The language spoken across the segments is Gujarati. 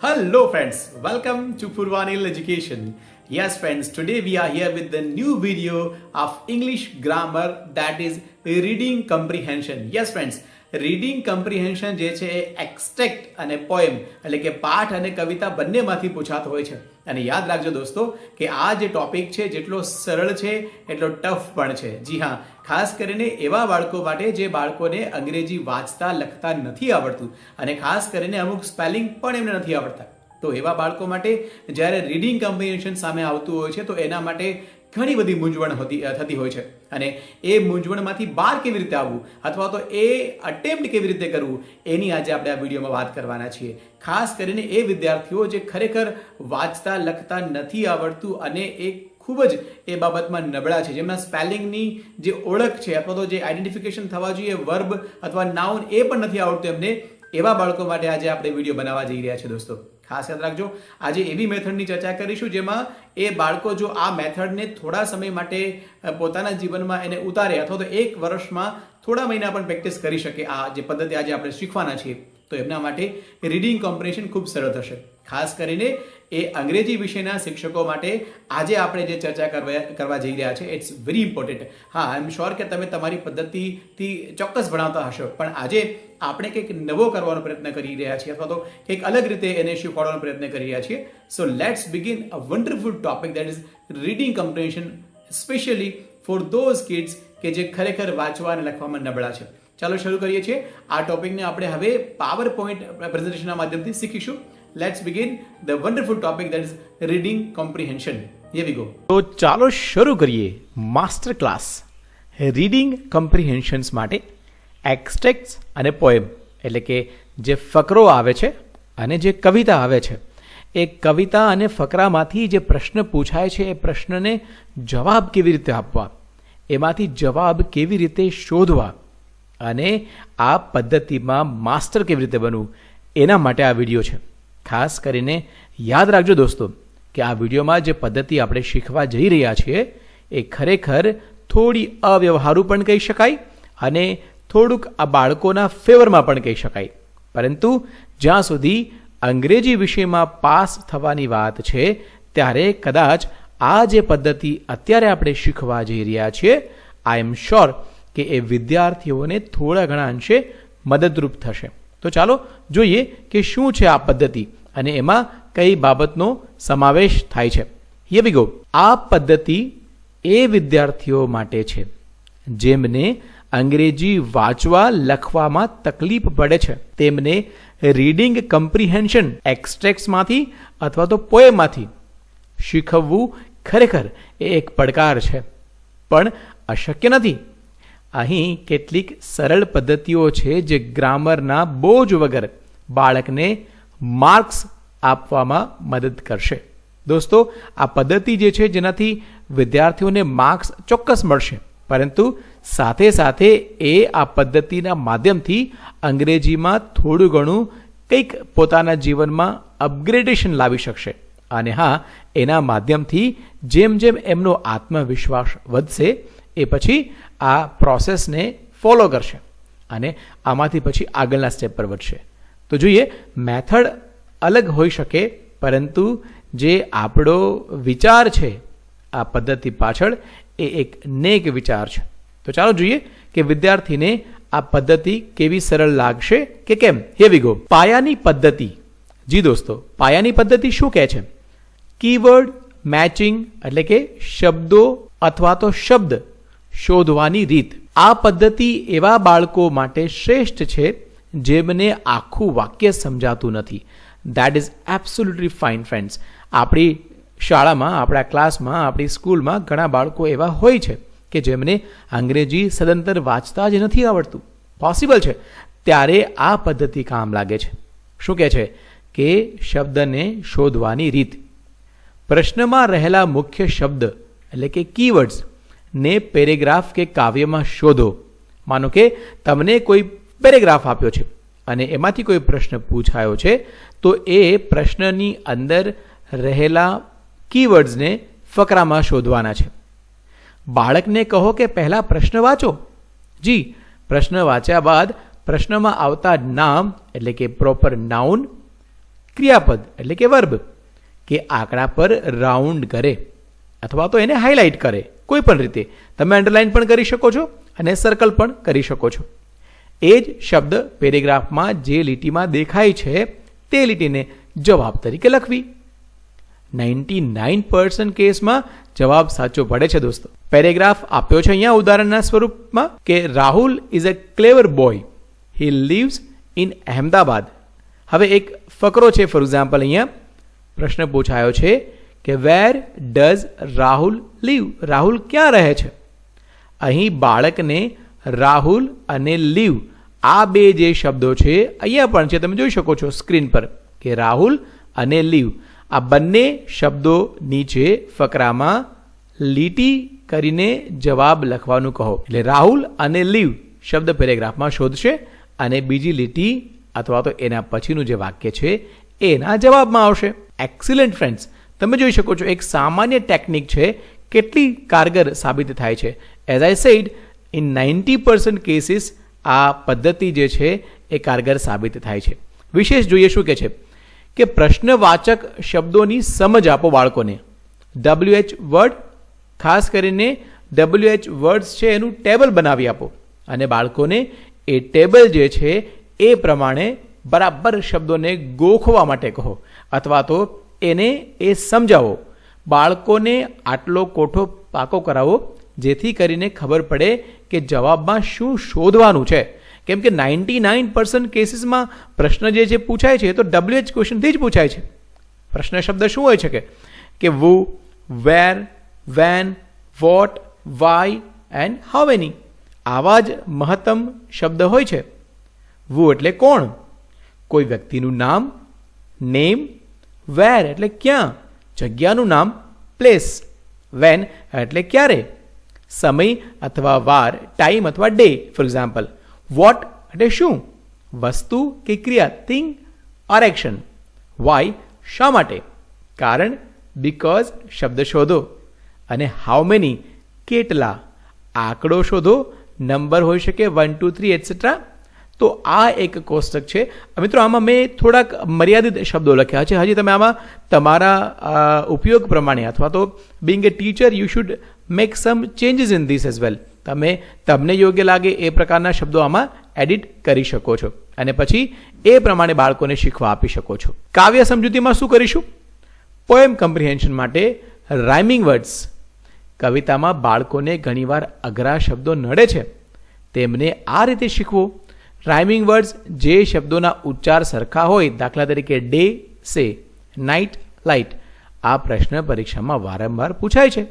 Hello friends, welcome to Purvanil Education. Yes friends, today we are here with the new video of English grammar, that is reading comprehension. Yes friends, reading comprehension જે છે એ એક્સ્ટ્રેક્ટ અને પોએમ એટલે કે પાઠ અને કવિતા બંનેમાંથી પૂછાતો હોય છે. અને યાદ રાખજો દોસ્તો કે આ જે ટોપિક છે જેટલો સરળ છે એટલો ટફ પણ છે. જી હા, ખાસ કરીને એવા બાળકો માટે જે બાળકોને અંગ્રેજી વાંચતા લખતા નથી આવડતું અને ખાસ કરીને અમુક સ્પેલિંગ પણ એમને નથી આવડતા. તો એવા બાળકો માટે જ્યારે રીડિંગ કમ્પ્રિહેન્શન સામે આવતું હોય છે તો એના માટે ઘણી બધી મૂંઝવણ થતી હોય છે અને એ મૂંઝવણમાંથી બહાર કેવી રીતે આવવું અથવા તો એ અટેમ્પ્ટ કેવી રીતે કરવું એની આજે આપણે આ વિડીયોમાં વાત કરવાના છીએ. ખાસ કરીને એ વિદ્યાર્થીઓ જે ખરેખર વાંચતા લખતા નથી આવડતું અને એ ખૂબ જ એ બાબતમાં નબળા છે, જેમના સ્પેલિંગની જે ઓળખ છે અથવા તો જે આઈડેન્ટિફિકેશન થવા જોઈએ વર્બ અથવા નાઉન એ પણ નથી આવડતું એમને, એવા બાળકો માટે આજે આપણે વિડીયો બનાવવા જઈ રહ્યા છીએ દોસ્તો. ખાસ યાદ રાખજો, આજે એવી મેથડની ચર્ચા કરીશું જેમાં એ બાળકો જો આ મેથડને થોડા સમય માટે પોતાના જીવનમાં એને ઉતારે અથવા તો એક વર્ષમાં થોડા મહિના પણ પ્રેક્ટિસ કરી શકે, આ જે પદ્ધતિ આજે આપણે શીખવાના છીએ, તો એમના માટે રીડિંગ કોમ્પ્રિહેન્શન ખૂબ સરળ થશે. ખાસ કરીને એ અંગ્રેજી વિષયના શિક્ષકો માટે આજે આપણે જે ચર્ચા કરવા જઈ રહ્યા છે ઇટ્સ વેરી ઇમ્પોર્ટન્ટ. હા, આઈ એમ શ્યોર કે તમે તમારી પદ્ધતિથી ચોક્કસ ભણાવતા હશો, પણ આજે આપણે કંઈક નવો કરવાનો પ્રયત્ન કરી રહ્યા છીએ અથવા તો કંઈક અલગ રીતે એને શીખવાડવાનો પ્રયત્ન કરી રહ્યા છીએ. So let's begin a wonderful topic that is reading comprehension, specially four those kids કે જે ખરેખર વાંચવા અને લખવામાં નબળા છે. ચાલો શરૂ કરીએ છીએ. આ ટોપિકને આપણે હવે પાવર પોઈન્ટ પ્રેઝન્ટેશનના માધ્યમથી શીખીશું. Let's begin the wonderful topic that is reading comprehension. Here we go. તો ચાલો શરૂ કરીએ માસ્ટર ક્લાસ રીડિંગ કોમ્પ્રિહેન્શન્સ માટે. એક્સ્ટ્રેક્ટ્સ અને પોએમ એટલે કે જે ફકરો આવે છે અને જે કવિતા આવે છે, એ કવિતા અને ફકરામાંથી જે પ્રશ્ન પૂછાય છે એ પ્રશ્નને જવાબ કેવી રીતે આપવા, એમાંથી જવાબ કેવી રીતે શોધવા અને આ પદ્ધતિમાં માસ્ટર કેવી રીતે બનવું, એના માટે આ વિડીયો છે. ખાસ કરીને યાદ રાખજો દોસ્તો કે આ વિડીયોમાં જે પદ્ધતિ આપણે શીખવા જઈ રહ્યા છીએ એ ખરેખર થોડી અવ્યવહારુ પણ કહી શકાય અને થોડુંક આ બાળકોના ફેવરમાં પણ કહી શકાય. પરંતુ જ્યાં સુધી અંગ્રેજી વિષયમાં પાસ થવાની વાત છે ત્યારે કદાચ આ જે પદ્ધતિ અત્યારે આપણે શીખવા જઈ રહ્યા છીએ, આઈ એમ શ્યોર કે એ વિદ્યાર્થીઓને થોડા ઘણા અંશે મદદરૂપ થશે. તો ચાલો જોઈએ કે શું છે આ પદ્ધતિ અને એમાં કઈ બાબતનો સમાવેશ થાય છે. Here we go. આ પદ્ધતિ એ વિદ્યાર્થીઓ માટે છે જેમને અંગ્રેજી વાંચવા લખવામાં તકલીફ પડે છે, તેમને રીડિંગ કમ્પ્રિહેન્શન એક્સ્ટ્રેક્ટ્સમાંથી અથવા તો પોએમમાંથી શીખવવું ખરેખર એ એક પડકાર છે, પણ અશક્ય નથી. અહીં કેટલીક સરળ પદ્ધતિઓ છે જે ગ્રામરના બોજ વગર બાળકને માર્ક્સ આપવામાં મદદ કરશે. દોસ્તો, આ પદ્ધતિ જે છે જેનાથી વિદ્યાર્થીઓને માર્ક્સ ચોક્કસ મળશે, પરંતુ સાથે સાથે એ આ પદ્ધતિના માધ્યમથી અંગ્રેજીમાં થોડું ઘણું કંઈક પોતાના જીવનમાં અપગ્રેડેશન લાવી શકશે. અને હા, એના માધ્યમથી જેમ જેમ એમનો આત્મવિશ્વાસ વધશે એ પછી આ પ્રોસેસને ફોલો કરશે અને આમાંથી પછી આગળના સ્ટેપ પર વધશે. તો જોઈએ, મેથડ અલગ હોઈ શકે, પરંતુ જે આપણો વિચાર છે આ પદ્ધતિ પાછળ એ એક નેક વિચાર છે. તો ચાલો જોઈએ કે વિદ્યાર્થીને આ પદ્ધતિ કેવી સરળ લાગશે કે કેમ. Here we go. પાયાની પદ્ધતિ. જી દોસ્તો, પાયાની પદ્ધતિ શું કહે છે? કીવર્ડ મેચિંગ એટલે કે શબ્દો અથવા તો શબ્દ શોધવાની રીત. આ પદ્ધતિ એવા બાળકો માટે શ્રેષ્ઠ છે જેમને આખું વાક્ય સમજાતું નથી. That is absolutely fine friends. આપણી શાળામાં, આપણા ક્લાસમાં, આપણી સ્કૂલમાં ઘણા બાળકો એવા હોય છે કે જેમને અંગ્રેજી સદંતર વાંચતા જ નથી આવડતું. પોસિબલ છે. ત્યારે આ પદ્ધતિ કામ લાગે છે. શું કહે છે કે શબ્દને શોધવાની રીત. પ્રશ્નમાં રહેલા મુખ્ય શબ્દ એટલે કે કીવર્ડ્સ ને પેરેગ્રાફ કે કાવ્યમાં શોધો. માનો કે તમને કોઈ પેરેગ્રાફ આપ્યો છે અને એમાંથી કોઈ પ્રશ્ન પૂછાયો છે, તો એ પ્રશ્નની અંદર રહેલા કીવર્ડ્સને ફકરામાં શોધવાના છે. બાળકને કહો કે પહેલા પ્રશ્ન વાંચો. જી, પ્રશ્ન વાંચ્યા બાદ પ્રશ્નમાં આવતા નામ એટલે કે પ્રોપર નાઉન, ક્રિયાપદ એટલે કે વર્બ કે આંકડા પર રાઉન્ડ કરે અથવા તો એને હાઇલાઇટ કરે. કોઈ પણ રીતે તમે અંડરલાઇન પણ કરી શકો છો અને સર્કલ પણ કરી શકો છો. એ જ શબ્દ પેરેગ્રાફમાં જે લીટીમાં દેખાય છે તે લીટીને જવાબ તરીકે લખવી. 99% કેસમાં જવાબ સાચો પડે છે દોસ્તો. પેરેગ્રાફ આપ્યો છે અહીંયા ઉદાહરણના સ્વરૂપમાં કે Rahul is a clever boy, he lives in Ahmedabad. હવે એક ફકરો છે. ફોર એક્ઝામ્પલ અહીંયા પ્રશ્ન પૂછાયો છે કે where does Rahul live? Rahul ક્યાં રહે છે? અહીં બાળકને રાહુલ અને લીવ આ બે જે શબ્દો છે અહીંયા પણ છે, તમે જોઈ શકો છો સ્ક્રીન પર કે રાહુલ અને લીવ આ બંને શબ્દો નીચે ફકરામાં લીટી કરીને જવાબ લખવાનું કહો. એટલે રાહુલ અને લીવ શબ્દ પેરેગ્રાફમાં શોધશે અને બીજી લીટી અથવા તો એના પછીનું જે વાક્ય છે એના જવાબમાં આવશે. એક્સિલન્ટ ફ્રેન્ડ્સ, તમે જોઈ શકો છો એક સામાન્ય ટેકનિક છે, કેટલી કારગર સાબિત થાય છે. As I said, in 90% cases આ પદ્ધતિ જે છે એ કારગર સાબિત થાય છે. વિશેષ જોઈએ શું કે છે કે પ્રશ્નવાચક શબ્દોની સમજ આપો બાળકોને. WH વર્ડ, ખાસ કરીને WH વર્ડ્સ છે એનું ટેબલ બનાવી આપો અને બાળકોને એ ટેબલ જે છે એ પ્રમાણે બરાબર શબ્દોને ગોખવા માટે કહો અથવા તો એને એ સમજાવો. બાળકોને આટલો કોઠો પાકો કરાવો જેથી કરીને ખબર પડે કે જવાબમાં શું શોધવાનું છે. કેમ કે 99% કેસીસમાં પ્રશ્ન જે છે પૂછાય છે તો WH ક્વેશ્ચનથી જ પૂછાય છે. પ્રશ્ન શબ્દ શું હોય છે કે who, where, when, what, why and how many. આવા જ મહત્તમ શબ્દ હોય છે. વુ એટલે કોણ, કોઈ વ્યક્તિનું નામ, નેમ, વેર એટલે ક્યાં, જગ્યાનું નામ, પ્લેસ, વેન એટલે ક્યારે, સમય અથવા વાર, ટાઈમ અથવા ડે. ફોર એક્ઝામ્પલ, વોટ એટલે શું, વસ્તુ કે ક્રિયા, થિંગ ઓર એક્શન. વાય શા માટે, કારણ, બીકોઝ શબ્દ શોધો. અને હાઉ મેની કેટલા, આંકડો શોધો, નંબર હોઈ શકે 1 2 3 એટસેટ્રા. તો આ એક કોષ્ટક છે મિત્રો. આમાં મેં થોડાક મર્યાદિત શબ્દો લખ્યા છે. હજી તમે આમાં તમારા ઉપયોગ પ્રમાણે અથવા તો Bing A teacher you should make sum changes in this as well. તમે તમને યોગ્ય લાગે એ પ્રકારના શબ્દો આમાં એડિટ કરી શકો છો અને પછી એ પ્રમાણે બાળકોને શીખવા આપી શકો છો. કાવ્ય સમજૂતીમાં શું કરીશું? પોએમ કમ્પ્રિહેન્શન માટે રાઇમિંગ વર્ડ્સ. કવિતામાં બાળકોને ઘણીવાર અઘરા શબ્દો નડે છે, તેમને આ રીતે શીખવો. રાઇમિંગ વર્ડ્સ જે શબ્દોના ઉચ્ચાર સરખા હોય, દાખલા તરીકે ડે સે, નાઇટ લાઇટ. આ પ્રશ્ન પરીક્ષામાં વારંવાર પૂછાય છે.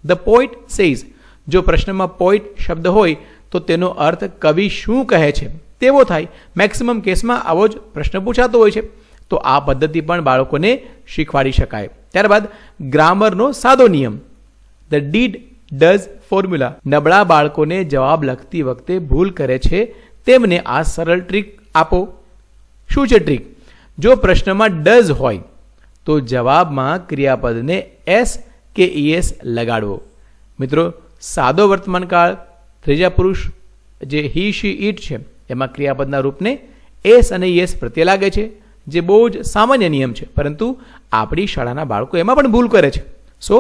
The poet says. જો પ્રશ્નમાં પોઇટ શબ્દ હોય તો તેનો અર્થ કવિ શું કહે છે તેવો થાય. મેક્સિમમ કેસમાં આવો જ પ્રશ્ન પૂછાતો હોય છે. તો આ પદ્ધતિ પણ બાળકોને શીખવાડી શકાય. ત્યારબાદ ગ્રામરનો સાદો નિયમ, ધ ડીડ ડઝ ફોર્મ્યુલા. નબળા બાળકોને જવાબ લખતી વખતે ભૂલ કરે છે તેમને આ સરળ ટ્રીક આપો. શું છે ટ્રીક? જો પ્રશ્નમાં ડઝ હોય તો જવાબમાં ક્રિયાપદને એસ કે ઈએસ લગાડવો. મિત્રો, સાદો વર્તમાનકાળ, ત્રીજા પુરુષ જે હી શી ઇટ છે એમાં ક્રિયાપદના રૂપને એસ અને ઈએસ પ્રત્યે લાગે છે, જે બહુ જ સામાન્ય નિયમ છે, પરંતુ આપણી શાળાના બાળકો એમાં પણ ભૂલ કરે છે. સો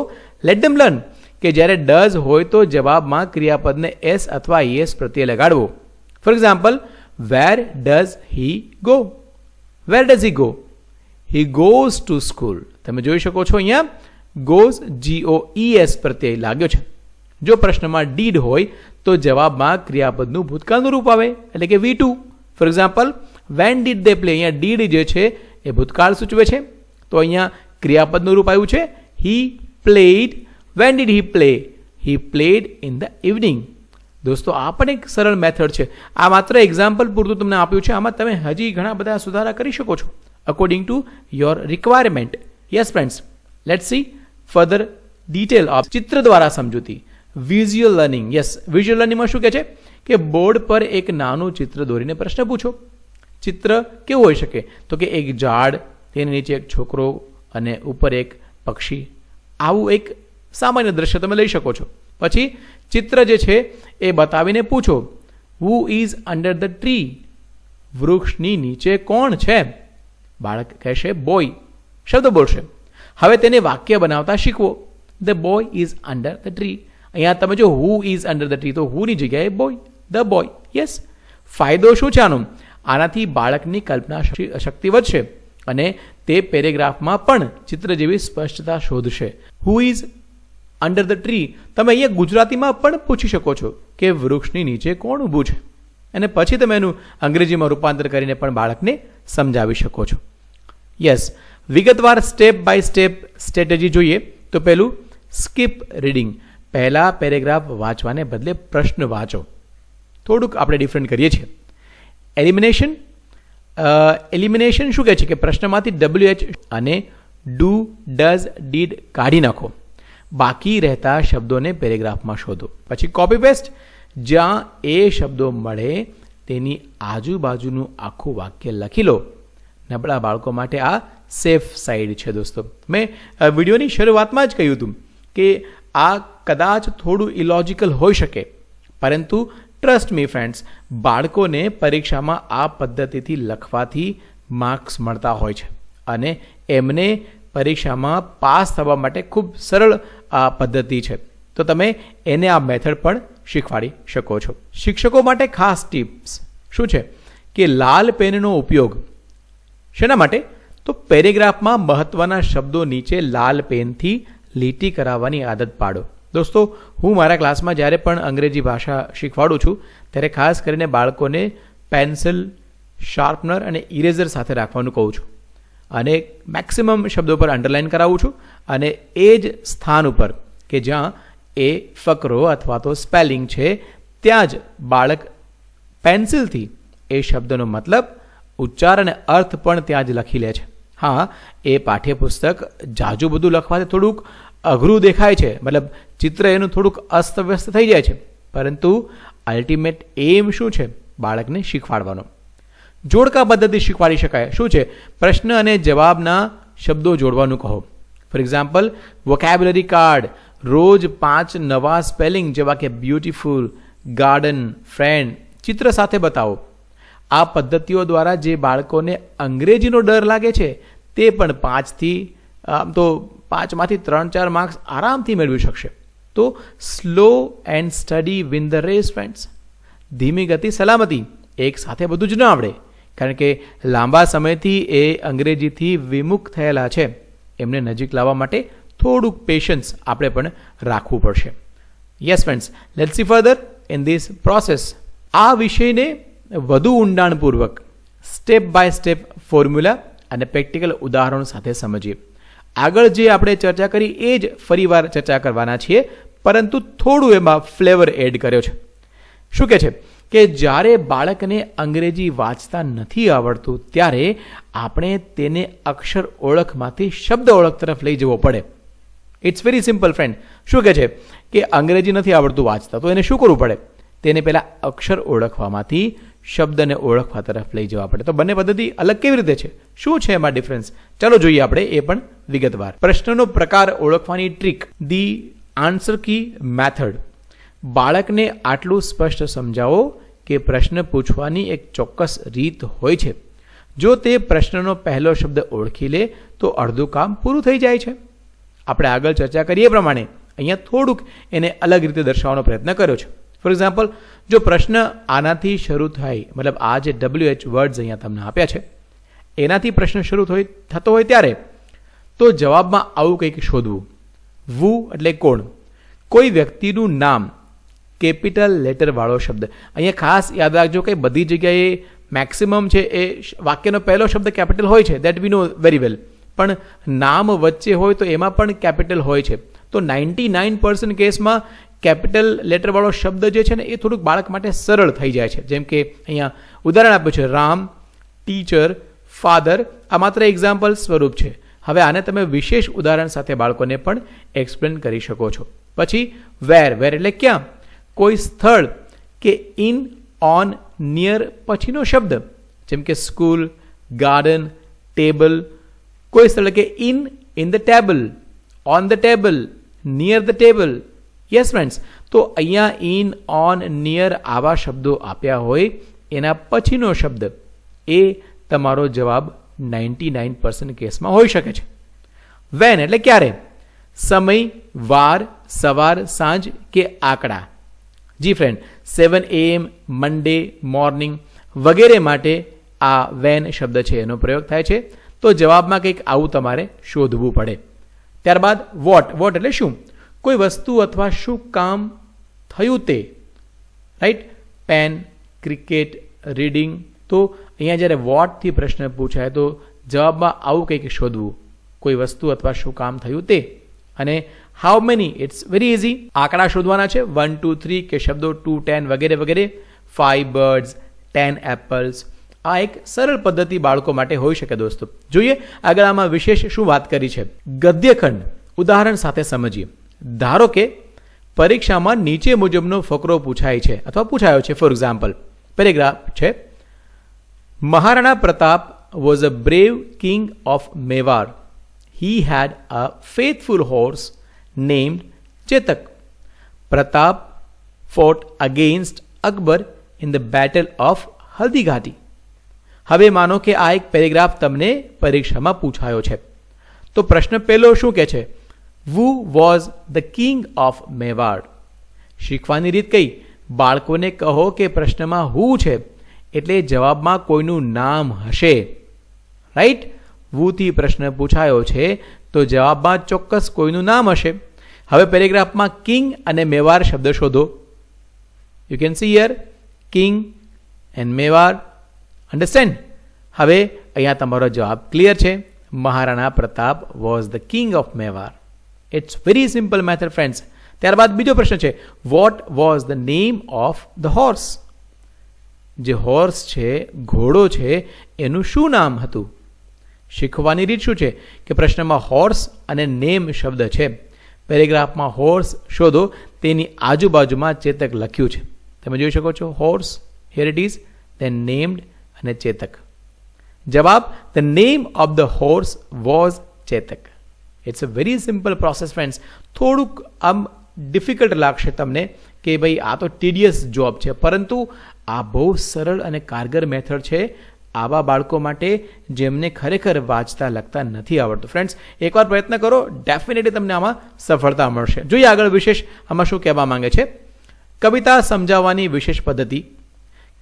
લેટ ધેમ લર્ન કે જ્યારે ડઝ હોય તો જવાબમાં ક્રિયાપદને એસ અથવા ઈએસ પ્રત્યે લગાડવો. For example, where does he go? Where does he go? He goes to school. તમે જોઈ શકો છો અહીંયા ગોઝ GOES પ્રત્યય લાગ્યો છે. જો પ્રશ્નમાં ડીડ હોય તો જવાબમાં ક્રિયાપદનું ભૂતકાળનું રૂપ આવે એટલે કે V2. For example, when did they play. અહીંયા ડીડ જે છે એ ભૂતકાળ સૂચવે છે તો અહીંયા ક્રિયાપદનું રૂપ આવ્યું છે he played. When did he play? He played in the evening. દોસ્તો, આ પણ એક સરળ મેથડ છે. આ માત્ર એક્ઝામ્પલ પૂરતું તમને આપ્યું છે. આમાં તમે હજી ઘણા બધા સુધારા કરી શકો છો according to your requirement. Yes friends, let's see further detail of ચિત્ર દ્વારા સમજૂતી, વિઝ્યુઅલ લર્નિંગ. યસ, વિઝ્યુઅલ લર્નિંગમાં શું કહે છે કે બોર્ડ પર એક નાનું ચિત્ર દોરીને પ્રશ્ન પૂછો. ચિત્ર કેવું હોઈ શકે? તો કે એક ઝાડ, તેની નીચે એક છોકરો અને ઉપર એક પક્ષી. આવું એક સામાન્ય દ્રશ્ય તમે લઈ શકો છો. પછી ચિત્ર જે છે એ બતાવીને પૂછો, who is under the tree? વૃક્ષની નીચે કોણ છે? બાળક કહેશે બોય, શબ્દ બોલશે. હવે તેને વાક્ય બનાવતા શીખવો. The boy is under the tree. અહીંયા તમે જો who is under the tree, તો હુની જગ્યાએ બોય, ધ બોય. યસ. ફાયદો શું છે આનાથી બાળકની કલ્પના શક્તિ વધશે અને તે પેરેગ્રાફમાં પણ ચિત્ર જેવી સ્પષ્ટતા શોધશે. Who is under the tree તમે અહીંયા ગુજરાતીમાં પણ પૂછી શકો છો કે વૃક્ષની નીચે કોણ ઊભું છે, અને પછી તમે એનું અંગ્રેજીમાં રૂપાંતર કરીને પણ બાળકને સમજાવી શકો છો. યસ. વિગતવાર સ્ટેપ બાય સ્ટેપ સ્ટ્રેટેજી જોઈએ તો પહેલું, સ્કીપ રીડિંગ. પહેલા પેરેગ્રાફ વાંચવાને બદલે પ્રશ્ન વાંચો. થોડુંક આપણે ડિફરન્ટ કરીએ છીએ. એલિમિનેશન શું કહે છે કે પ્રશ્નમાંથી WH અને ડુ, ડઝ, ડીડ કાઢી નાખો. બાકી રહેતા શબ્દોને પેરેગ્રાફમાં શોધો. પછી કોપી પેસ્ટ. જ્યાં એ શબ્દો મળે તેની આજુબાજુનું આખું વાક્ય લખી લો. નબળા બાળકો માટે આ સેફ સાઈડ છે દોસ્તો. મેં વિડીયોની શરૂઆતમાં જ કહ્યું હતું કે આ કદાચ થોડું ઇલોજિકલ હોઈ શકે, પરંતુ ટ્રસ્ટ મી ફ્રેન્ડ્સ, બાળકોને પરીક્ષામાં આ પદ્ધતિથી લખવાથી માર્ક્સ મળતા હોય છે અને એમને પરીક્ષામાં પાસ થવા માટે ખૂબ સરળ આ પદ્ધતિ છે. તો તમે એને આ મેથડ પણ શીખવાડી શકો છો. શિક્ષકો માટે ખાસ ટિપ્સ શું છે કે લાલ પેનનો ઉપયોગ શેના માટે? તો પેરેગ્રાફમાં મહત્વના શબ્દો નીચે લાલ પેનથી લીટી કરાવવાની આદત પાડો. દોસ્તો, હું મારા ક્લાસમાં જ્યારે પણ અંગ્રેજી ભાષા શીખવાડું છું ત્યારે ખાસ કરીને બાળકોને પેન્સિલ, શાર્પનર અને ઇરેઝર સાથે રાખવાનું કહું છું અને મેક્સિમમ શબ્દો પર અંડરલાઇન કરાવું છું અને એ જ સ્થાન ઉપર કે જ્યાં એ ફકરો અથવા તો સ્પેલિંગ છે ત્યાં જ બાળક પેન્સિલથી એ શબ્દનો મતલબ, ઉચ્ચાર અને અર્થ પણ ત્યાં જ લખી લે છે. હા, એ પાઠ્યપુસ્તક જાજુ બધું લખવાથી થોડુંક અઘરું દેખાય છે, મતલબ ચિત્ર એનું થોડુંક અસ્તવ્યસ્ત થઈ જાય છે, પરંતુ અલ્ટિમેટ એમ શું છે? બાળકને શીખવાડવાનો. જોડકા પદ્ધતિ શીખવાડી શકાય. શું છે? પ્રશ્ન અને જવાબના શબ્દો જોડવાનું કહો. For example, vocabulary card. રોજ 5 નવા સ્પેલિંગ જેવા કે બ્યુટીફુલ, ગાર્ડન, ફ્રેન્ડ ચિત્ર સાથે બતાવો. આ પદ્ધતિઓ દ્વારા જે બાળકોને અંગ્રેજીનો ડર લાગે છે તે પણ 5માંથી 3-4 માર્ક્સ આરામથી મેળવી શકશે. તો slow and steady win the race friends. ધીમી ગતિ સલામતી. એક સાથે બધું જ ન આવડે, કારણ કે લાંબા સમયથી એ અંગ્રેજીથી વિમુખ થયેલા છે. એમને નજીક લાવવા માટે થોડુંક પેશન્સ આપણે પણ રાખવું પડશે. Yes friends, let's see further in this process. આ વિષયને વધુ ઊંડાણપૂર્વક સ્ટેપ બાય સ્ટેપ ફોર્મ્યુલા અને પ્રેક્ટિકલ ઉદાહરણો સાથે સમજીએ. આગળ જે આપણે ચર્ચા કરી એ જ ફરીવાર ચર્ચા કરવાના છીએ, પરંતુ થોડું એમાં ફ્લેવર એડ કર્યો છે. શું કહે છે કે જ્યારે બાળકને અંગ્રેજી વાંચતા નથી આવડતું ત્યારે આપણે તેને અક્ષર ઓળખમાંથી શબ્દ ઓળખ તરફ લઈ જવો પડે. It's very simple friend. શું કહે છે કે અંગ્રેજી નથી આવડતું વાંચતા, તો એને શું કરવું પડે? તેને પહેલાં અક્ષર ઓળખવામાંથી શબ્દને ઓળખવા તરફ લઈ જવા પડે. તો બંને પદ્ધતિ અલગ કેવી રીતે છે? શું છે એમાં ડિફરન્સ? ચાલો જોઈએ આપણે એ પણ વિગતવાર. પ્રશ્નનો પ્રકાર ઓળખવાની trick, the answer key method. બાળકને આટલું સ્પષ્ટ સમજાવો કે પ્રશ્ન પૂછવાની એક ચોક્કસ રીત હોય છે. જો તે પ્રશ્નનો પહેલો શબ્દ ઓળખી લે તો અડધું કામ પૂરું થઈ જાય છે. આપણે આગળ ચર્ચા કરીએ પ્રમાણે અહીંયા થોડુંક એને અલગ રીતે દર્શાવવાનો પ્રયત્ન કર્યો છે. ફોર એક્ઝામ્પલ, જો પ્રશ્ન આનાથી શરૂ થાય, મતલબ આ જે WH વર્ડ્સ અહીંયા તમને આપ્યા છે એનાથી પ્રશ્ન શરૂ થતો હોય ત્યારે તો જવાબમાં આવું કંઈક શોધવું. વુ એટલે કોણ? કોઈ વ્યક્તિનું નામ, કેપિટલ લેટરવાળો શબ્દ. અહીંયા ખાસ યાદ રાખજો કે બધી જગ્યાએ મેક્સિમમ છે એ વાક્યનો પહેલો શબ્દ કેપિટલ હોય છે, that we know very well, પણ નામ વચ્ચે હોય તો એમાં પણ કેપિટલ હોય છે. તો 99% કેસમાં કેપિટલ લેટરવાળો શબ્દ જે છે ને એ થોડુંક બાળક માટે સરળ થઈ જાય છે. જેમ કે અહીંયા ઉદાહરણ આપ્યું છે, રામ, ટીચર, ફાધર. આ માત્ર એક્ઝામ્પલ સ્વરૂપ છે. હવે આને તમે વિશેષ ઉદાહરણ સાથે બાળકોને પણ એક્સપ્લેન કરી શકો છો. પછી વેર. વેર એટલે ક્યાં? કોઈ સ્થળ કે ઇન, ઓન, નિયર પછીનો શબ્દ, જેમ કે સ્કૂલ, ગાર્ડન, ટેબલ. કોઈ સ્થળ કે in the table, on the table, near the table. Yes friends, તો અહીંયા ઇન, ઓન, નિયર આવા શબ્દો આપ્યા હોય એના પછીનો શબ્દ એ તમારો જવાબ 99% કેસમાં હોઈ શકે છે. વેન એટલે ક્યારે, સમય, વાર, સવાર, સાંજ કે આંકડા. જી ફ્રેન્ડ, 7 AM, મંડે, મોર્નિંગ વગેરે માટે આ વેન શબ્દ છે એનો પ્રયોગ થાય છે. તો જવાબમાં કંઈક આવું તમારે શોધવું પડે. ત્યારબાદ વોટ એટલે શું, કોઈ વસ્તુ અથવા શું કામ થયું તે, રાઈટ. Pen, cricket, reading. તો અહીંયા જ્યારે વોટથી પ્રશ્ન પૂછાય તો જવાબમાં આવું કંઈક શોધવું, કોઈ વસ્તુ અથવા શું કામ થયું તે. અને how many, it's very easy. આંકડા શોધવાના છે, 1 2 3 કે શબ્દો 2 10 વગેરે વગેરે. 5 birds, 10 apples. આ એક સરળ પદ્ધતિ બાળકો માટે હોઈ શકે દોસ્તો. જોઈએ આગળ આમાં વિશેષ શું વાત કરી છે. ગદ્યખંડ ઉદાહરણ સાથે સમજીએ. ધારો કે પરીક્ષામાં નીચે મુજબનો ફકરો પૂછાય છે અથવા પૂછાયો છે. ફોર એક્ઝામ્પલ, પેરેગ્રાફ છે, Maharana Pratap was a brave king of Mewar. He had a faithful horse named Chetak. Pratap fought against Akbar in the battle of Haldighati. હવે માનો કે આ એક પેરેગ્રાફ તમને પરીક્ષામાં પૂછાયો છે. તો પ્રશ્ન પહેલો શું કહે છે, Who was the king of Mewar? શીખવાની રીત કઈ, બાળકોને કહો કે પ્રશ્નમાં હુ છે એટલે જવાબમાં કોઈનું નામ હશે, રાઈટ. વુ થી પ્રશ્ન પૂછાયો છે તો જવાબમાં ચોક્કસ કોઈનું નામ હશે. હવે પેરેગ્રાફમાં કિંગ અને મેવાર શબ્દ શોધો. You can see here king and Mewar. Understand. હવે અહીંયા તમારો જવાબ ક્લિયર છે. Maharana Pratap was the king of Mewar. It's very simple method friends. ત્યારબાદ બીજો પ્રશ્ન છે, what was the name of the horse. જે હોર્સ છે, ઘોડો છે, એનું શું નામ હતું. શીખવાની રીત શું છે કે પ્રશ્નમાં હોર્સ અને નેમ શબ્દ છે. પેરેગ્રાફમાં હોર્સ શોધો, તેની આજુબાજુમાં ચેતક લખ્યું છે. તમે જોઈ શકો છો horse, here it is, then named અને ચેતક. જવાબ, the name of the horse was Chetak. It's a very simple process friends. થોડુંક આમ ડિફિકલ્ટ લાગશે તમને કે ભાઈ આ તો ટીડિયસ જોબ છે, પરંતુ આ બહુ સરળ અને કારગર મેથડ છે આવા બાળકો માટે જેમને ખરેખર વાંચતા લખતા નથી આવડતું. ફ્રેન્ડ્સ, એકવાર પ્રયત્ન કરો, ડેફિનેટલી તમને આમાં સફળતા મળશે. જોઈએ આગળ વિશેષ આમાં શું કહેવા માંગે છે. કવિતા સમજાવવાની વિશેષ પદ્ધતિ.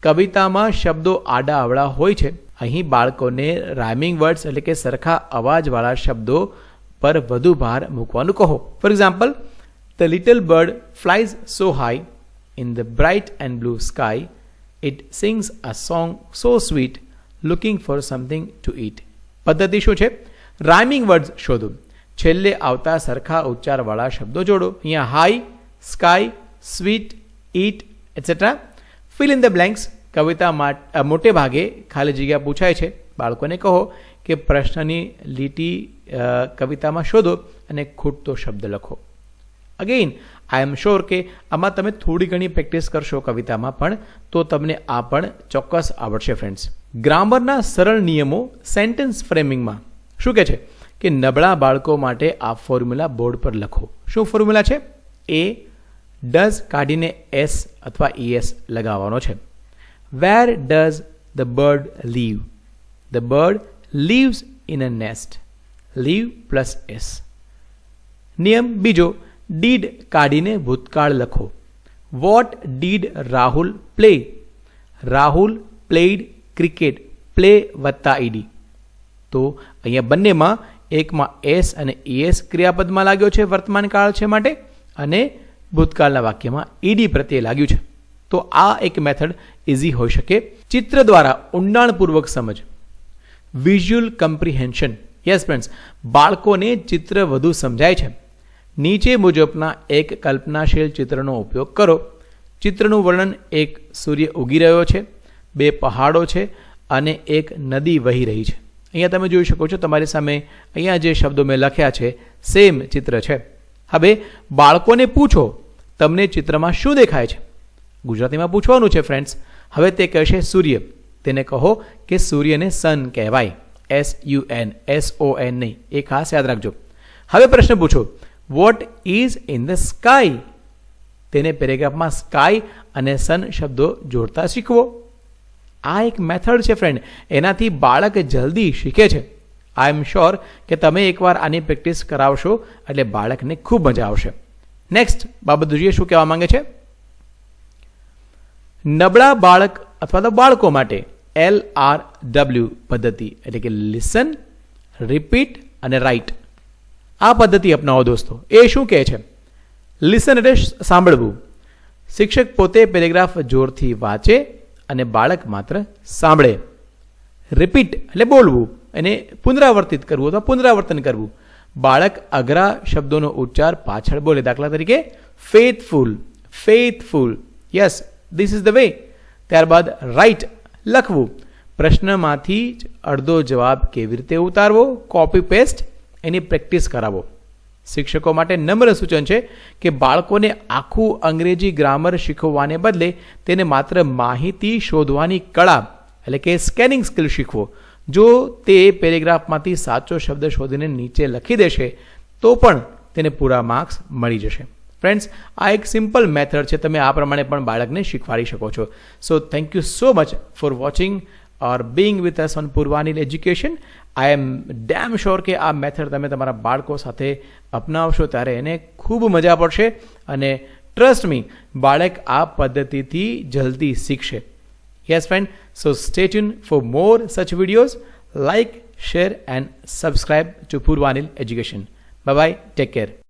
કવિતામાં શબ્દો આડા અવળા હોય છે. અહીં બાળકોને રાઇમિંગ વર્ડ્સ એટલે કે સરખા અવાજવાળા શબ્દો પર વધુ ભાર મૂકવાનું કહો. For example, the little bird flies so high in the bright and blue sky. It sings a song so sweet looking for something to eat. પદ્ધતિ શું છે, રાઇમિંગ વર્ડ્સ શોધો. છેલ્લે આવતા સરખા ઉચ્ચારવાળા શબ્દો જોડો. અહીંયા high, sky, sweet, eat etcetera. Fill in the blanks. કવિતા મોટે ભાગે ખાલી જગ્યા પૂછાય છે. બાળકોને કહો કે પ્રશ્નની લીટી કવિતામાં શોધો અને ખૂટતો શબ્દ લખો. અગેઇન આઈ એમ શ્યોર કે આમાં તમે થોડી ઘણી પ્રેક્ટિસ કરશો કવિતામાં પણ તો તમને આ પણ ચોક્કસ આવડશે ફ્રેન્ડ્સ. ગ્રામરના સરળ નિયમો સેન્ટેન્સ ફ્રેમિંગમાં શું કહે છે કે નબળા બાળકો માટે આ ફોર્મ્યુલા બોર્ડ પર લખો. શું ફોર્મ્યુલા છે? એ ડઝ કાઢીને એસ અથવા ઈએસ લગાવવાનો છે. Where does the bird live? The bird lives in a nest. Live plus s. નિયમ બીજો, ડીડ કાઢીને ભૂતકાળ લખો. What did Rahul play? Rahul played cricket. Play વત્તા ઈડી. તો અહીંયા બંનેમાં એકમાં એસ અને ઈએસ ક્રિયાપદમાં લાગ્યો છે, વર્તમાન કાળ છે માટે, અને ભૂતકાળના વાક્યમાં ઈડી પ્રત્યે લાગ્યું છે. તો આ એક મેથડ ઇઝી હોઈ શકે. ચિત્ર દ્વારા ઊંડાણપૂર્વક સમજ. Visual comprehension. યસ ફ્રેન્ડ્સ, બાળકોને ચિત્ર વધુ સમજાય છે. નીચે મુજબના એક કલ્પનાશીલ ચિત્રનો ઉપયોગ કરો. ચિત્રનું વર્ણન, એક સૂર્ય ઉગી રહ્યો છે, બે પહાડો છે અને એક નદી વહી રહી છે. અહીંયા તમે જોઈ શકો છો તમારી સામે અહીંયા જે શબ્દો મેં લખ્યા છે સેમ ચિત્ર છે. હવે બાળકોને પૂછો તમને ચિત્રમાં શું દેખાય છે. ગુજરાતીમાં પૂછવાનું છે ફ્રેન્ડ્સ. હવે તે કહેશે સૂર્ય. તેને કહો કે સૂર્યને સન કહેવાય. SUN, SON નહીં, એ ખાસ યાદ રાખજો. હવે પ્રશ્ન પૂછો, what is in the sky? તેને પેરેગ્રાફમાં સ્કાય અને સન શબ્દો જોડતા શીખવો. આ એક મેથડ છે ફ્રેન્ડ, એનાથી બાળક જલ્દી શીખે છે. આઈ એમ શ્યોર કે તમે એકવાર આની પ્રેક્ટિસ કરાવશો એટલે બાળકને ખૂબ મજા આવશે. નેક્સ્ટ બાબત જોઈએ શું કહેવા માંગે છે. નબળા બાળક અથવા તો બાળકો માટે LRW પદ્ધતિ એટલે કે લિસન, રિપીટ અને રાઇટ આ પદ્ધતિ અપનાવો દોસ્તો. એ શું કહે છે? લિસન એટલે સાંભળવું. શિક્ષક પોતે પેરેગ્રાફ જોરથી વાંચે અને બાળક માત્ર સાંભળે. રિપીટ એટલે બોલવું, એને પુનરાવર્તિત કરવું અથવા પુનરાવર્તન કરવું. બાળક અઘરા શબ્દોનો ઉચ્ચાર પાછળ બોલે. દાખલા તરીકે faithful, faithful, yes this is the way. ત્યારબાદ રાઇટ લખવું. પ્રશ્નમાંથી જ અડધો જવાબ કેવી રીતે ઉતારવો, કોપી પેસ્ટ એની પ્રેક્ટિસ કરાવો. શિક્ષકો માટે નમ્ર સૂચન છે કે બાળકોને આખું અંગ્રેજી ગ્રામર શીખવવાને બદલે તેને માત્ર માહિતી શોધવાની કળા એટલે કે સ્કેનિંગ સ્કિલ શીખવો. જો તે પેરેગ્રાફમાંથી સાચો શબ્દ શોધીને નીચે લખી દેશે તો પણ તેને પૂરા માર્ક્સ મળી જશે. ફ્રેન્ડ્સ, આ એક સિમ્પલ મેથડ છે, તમે આ પ્રમાણે પણ બાળકને શીખવાડી શકો છો. So thank you so much for watching or being with us on Purvanil Education. I am damn sure કે આ મેથડ તમે તમારા બાળકો સાથે અપનાવશો ત્યારે એને ખૂબ મજા પડશે અને ટ્રસ્ટ મી બાળક આ પદ્ધતિથી જલ્દી શીખશે. Yes friend, so stay tuned for more such videos. Like, share and subscribe to Purvanil Education. Bye bye, take care.